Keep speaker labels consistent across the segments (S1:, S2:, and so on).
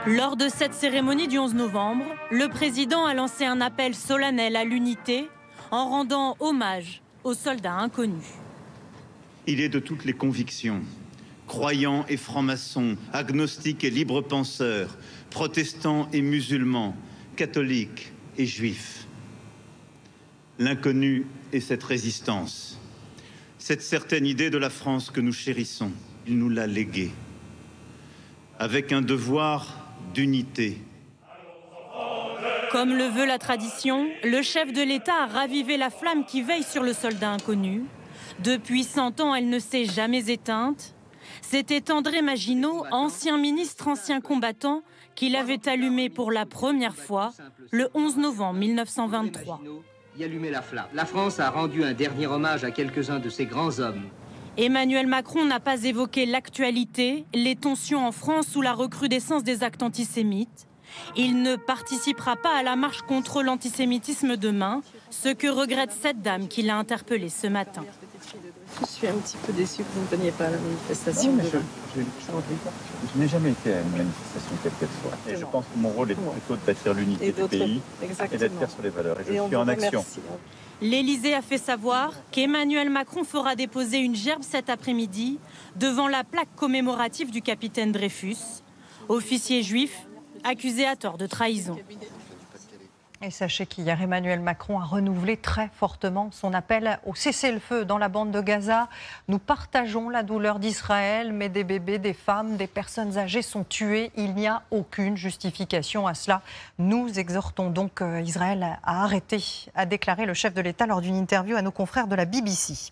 S1: Lors de cette cérémonie du 11 novembre, le président a lancé un appel solennel à l'unité en rendant hommage aux soldats inconnus.
S2: Il est de toutes les convictions, croyants et francs-maçons, agnostiques et libres penseurs, protestants et musulmans, catholiques et juifs. L'inconnu est cette résistance, cette certaine idée de la France que nous chérissons. Il nous l'a léguée, avec un devoir d'unité.
S1: Comme le veut la tradition, le chef de l'État a ravivé la flamme qui veille sur le soldat inconnu. Depuis 100 ans, elle ne s'est jamais éteinte. C'était André Maginot, ancien ministre, ancien combattant, qui l'avait allumée pour la première fois le 11 novembre 1923.
S3: Y allumer la flamme. La France a rendu un dernier hommage à quelques-uns de ses grands hommes.
S1: Emmanuel Macron n'a pas évoqué l'actualité, les tensions en France ou la recrudescence des actes antisémites. Il ne participera pas à la marche contre l'antisémitisme demain, ce que regrette cette dame qui l'a interpellé ce matin.
S4: Je suis un petit peu déçue que vous ne veniez pas à la manifestation.
S5: Je n'ai jamais été à une manifestation quelle qu'elle soit. Et je pense que mon rôle est plutôt de bâtir l'unité du pays et d'être fier sur les valeurs. Et je suis en action.
S1: L'Élysée a fait savoir qu'Emmanuel Macron fera déposer une gerbe cet après-midi devant la plaque commémorative du capitaine Dreyfus, officier juif accusé à tort de trahison.
S6: Et sachez qu'hier, Emmanuel Macron a renouvelé très fortement son appel au cessez-le-feu dans la bande de Gaza. Nous partageons la douleur d'Israël, mais des bébés, des femmes, des personnes âgées sont tuées. Il n'y a aucune justification à cela. Nous exhortons donc Israël à arrêter, a déclaré le chef de l'État lors d'une interview à nos confrères de la BBC.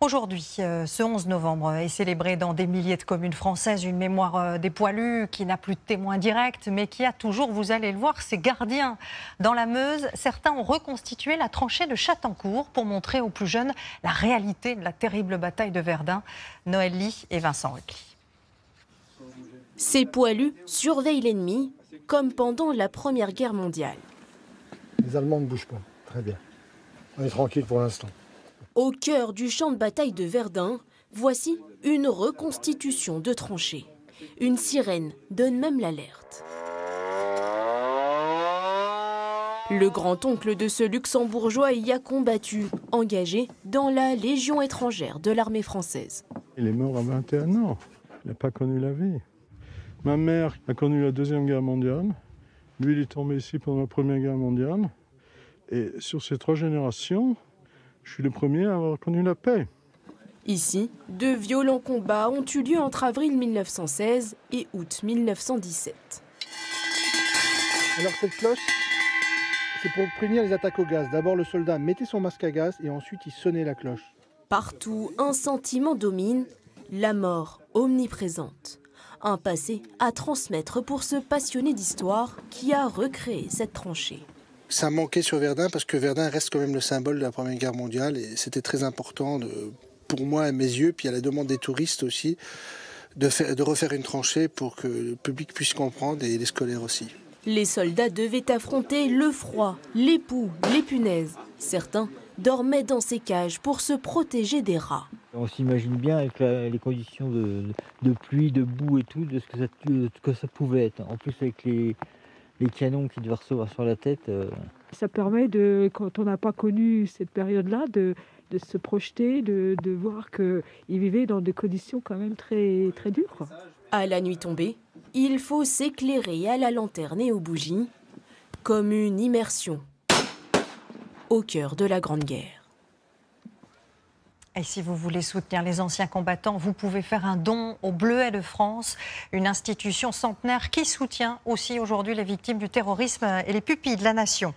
S6: Aujourd'hui, ce 11 novembre, est célébrée dans des milliers de communes françaises une mémoire des poilus qui n'a plus de témoins directs, mais qui a toujours, vous allez le voir, ses gardiens. Dans la Meuse, certains ont reconstitué la tranchée de Chattancourt pour montrer aux plus jeunes la réalité de la terrible bataille de Verdun. Noël Ly et Vincent Rucli.
S7: Ces poilus surveillent l'ennemi, comme pendant la Première Guerre mondiale.
S8: Les Allemands ne bougent pas, très bien. On est tranquille pour l'instant.
S7: Au cœur du champ de bataille de Verdun, voici une reconstitution de tranchées. Une sirène donne même l'alerte. Le grand-oncle de ce luxembourgeois y a combattu, engagé dans la Légion étrangère de l'armée française.
S9: Il est mort à 21 ans. Il n'a pas connu la vie. Ma mère a connu la Deuxième Guerre mondiale. Lui, il est tombé ici pendant la Première Guerre mondiale. Et sur ces 3 générations, je suis le premier à avoir connu la paix.
S7: Ici, de violents combats ont eu lieu entre avril 1916 et août 1917.
S8: Alors cette cloche, c'est pour prévenir les attaques au gaz. D'abord, le soldat mettait son masque à gaz et ensuite il sonnait la cloche.
S7: Partout, un sentiment domine, la mort omniprésente. Un passé à transmettre pour ce passionné d'histoire qui a recréé cette tranchée.
S8: Ça manquait sur Verdun parce que Verdun reste quand même le symbole de la Première Guerre mondiale et c'était très important pour moi à mes yeux, puis à la demande des touristes aussi, de refaire une tranchée pour que le public puisse comprendre et les scolaires aussi.
S7: Les soldats devaient affronter le froid, les poux, les punaises. Certains dormaient dans ces cages pour se protéger des rats.
S10: On s'imagine bien avec les conditions de pluie, de boue et tout, de ce que ça pouvait être. En plus avec les canons qu'il devait recevoir sur la tête.
S11: Ça permet, quand on n'a pas connu cette période-là, de se projeter, de voir qu'ils vivaient dans des conditions quand même très, très dures.
S7: À la nuit tombée, il faut s'éclairer à la lanterne et aux bougies, comme une immersion au cœur de la Grande Guerre.
S6: Et si vous voulez soutenir les anciens combattants, vous pouvez faire un don au Bleuet de France, une institution centenaire qui soutient aussi aujourd'hui les victimes du terrorisme et les pupilles de la nation.